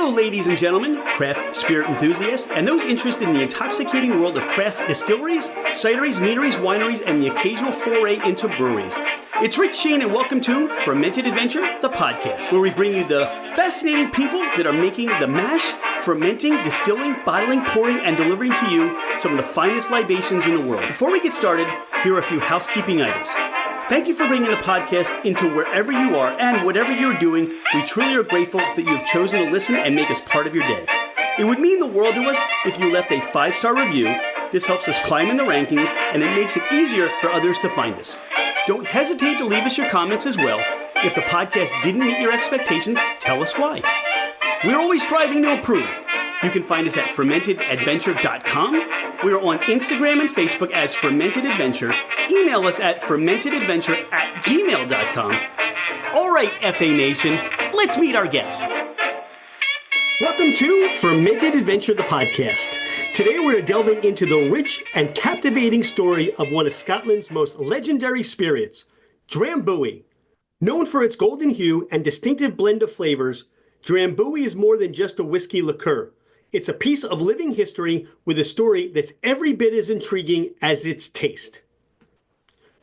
Hello, ladies and gentlemen, craft spirit enthusiasts, and those interested in the intoxicating world of craft distilleries, cideries, meaderies, wineries, and the occasional foray into breweries. It's Rich Shane, and welcome to Fermented Adventure, the podcast, where we bring you the fascinating people that are making the mash, fermenting, distilling, bottling, pouring, and delivering to you some of the finest libations in the world. Before we get started, here are a few housekeeping items. Thank you for bringing the podcast into wherever you are and whatever you're doing. We truly are grateful that you have chosen to listen and make us part of your day. It would mean the world to us if you left a 5-star review. This helps us climb in the rankings, and it makes it easier for others to find us. Don't hesitate to leave us your comments as well. If the podcast didn't meet your expectations, tell us why. We're always striving to improve. You can find us at fermentedadventure.com. We are on Instagram and Facebook as Fermented Adventure. Email us at fermentedadventure@gmail.com. All right, FA Nation, let's meet our guests. Welcome to Fermented Adventure, the podcast. Today we're delving into the rich and captivating story of one of Scotland's most legendary spirits, Drambuie. Known for its golden hue and distinctive blend of flavors, Drambuie is more than just a whiskey liqueur. It's a piece of living history with a story that's every bit as intriguing as its taste.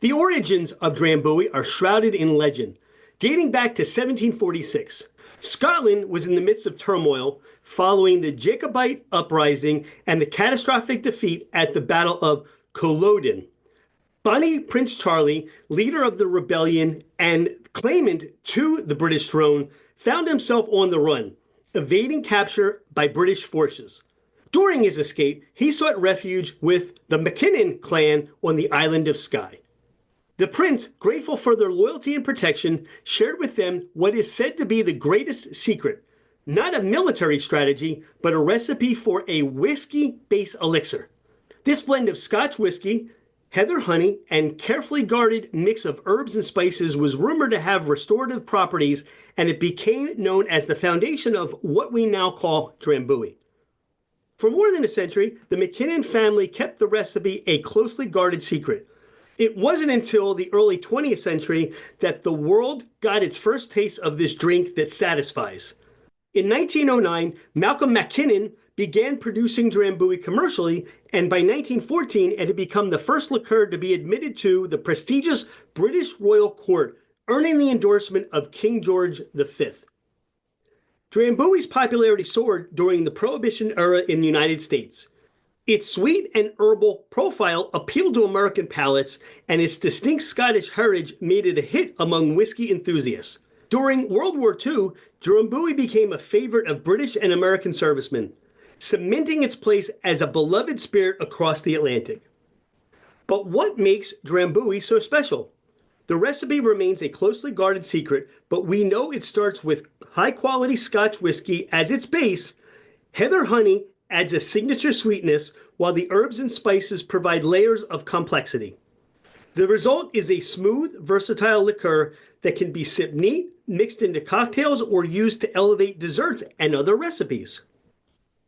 The origins of Drambuie are shrouded in legend, dating back to 1746. Scotland was in the midst of turmoil following the Jacobite uprising and the catastrophic defeat at the Battle of Culloden. Bonnie Prince Charlie, leader of the rebellion and claimant to the British throne, found himself on the run, evading capture by British forces. During his escape, he sought refuge with the Mackinnon clan on the island of Skye. The prince, grateful for their loyalty and protection, shared with them what is said to be the greatest secret, not a military strategy, but a recipe for a whiskey-based elixir. This blend of Scotch whiskey, heather honey, and carefully guarded mix of herbs and spices was rumored to have restorative properties, and it became known as the foundation of what we now call Drambuie. For more than a century, the Mackinnon family kept the recipe a closely guarded secret. It wasn't until the early 20th century that the world got its first taste of this drink that satisfies. In 1909, Malcolm Mackinnon began producing Drambuie commercially, and by 1914 it had become the first liqueur to be admitted to the prestigious British Royal Court, earning the endorsement of King George V. Drambuie's popularity soared during the Prohibition era in the United States. Its sweet and herbal profile appealed to American palates, and its distinct Scottish heritage made it a hit among whiskey enthusiasts. During World War II, Drambuie became a favorite of British and American servicemen, cementing its place as a beloved spirit across the Atlantic. But what makes Drambuie so special? The recipe remains a closely guarded secret, but we know it starts with high-quality Scotch whiskey as its base. Heather honey adds a signature sweetness, while the herbs and spices provide layers of complexity. The result is a smooth, versatile liqueur that can be sipped neat, mixed into cocktails, or used to elevate desserts and other recipes.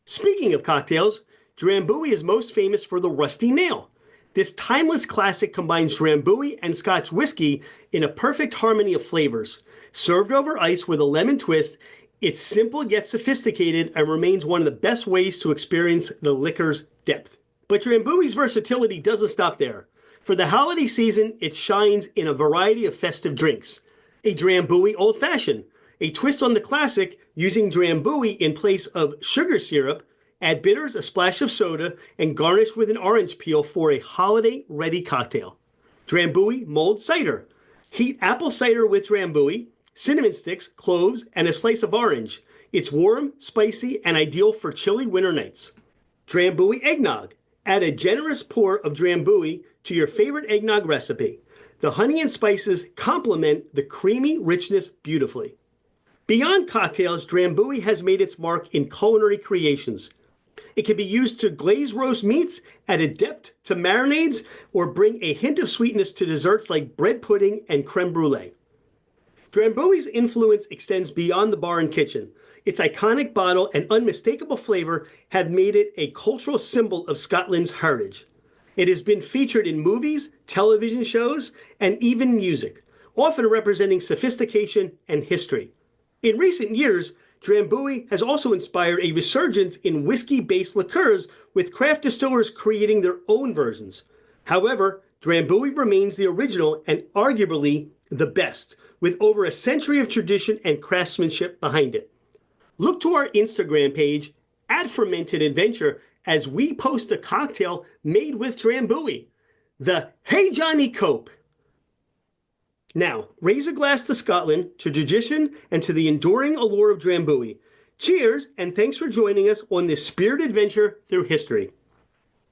Speaking of cocktails, Drambuie is most famous for the Rusty Nail. This timeless classic combines Drambuie and Scotch whiskey in a perfect harmony of flavors. Served over ice with a lemon twist, it's simple yet sophisticated and remains one of the best ways to experience the liquor's depth. But Drambuie's versatility doesn't stop there. For the holiday season, it shines in a variety of festive drinks. A Drambuie Old Fashioned, a twist on the classic using Drambuie in place of sugar syrup. Add bitters, a splash of soda, and garnish with an orange peel for a holiday-ready cocktail. Drambuie Mulled Cider. Heat apple cider with Drambuie, cinnamon sticks, cloves, and a slice of orange. It's warm, spicy, and ideal for chilly winter nights. Drambuie Eggnog. Add a generous pour of Drambuie to your favorite eggnog recipe. The honey and spices complement the creamy richness beautifully. Beyond cocktails, Drambuie has made its mark in culinary creations. It can be used to glaze roast meats, add a depth to marinades, or bring a hint of sweetness to desserts like bread pudding and creme brulee. Drambuie's influence extends beyond the bar and kitchen. Its iconic bottle and unmistakable flavor have made it a cultural symbol of Scotland's heritage. It has been featured in movies, television shows, and even music, often representing sophistication and history. In recent years, Drambuie has also inspired a resurgence in whiskey-based liqueurs, with craft distillers creating their own versions. However, Drambuie remains the original and arguably the best, with over a century of tradition and craftsmanship behind it. Look to our Instagram page at Fermented Adventure as we post a cocktail made with Drambuie, the Hey Johnny Cope. Now, raise a glass to Scotland, to tradition, and to the enduring allure of Drambuie. Cheers, and thanks for joining us on this spirited adventure through history.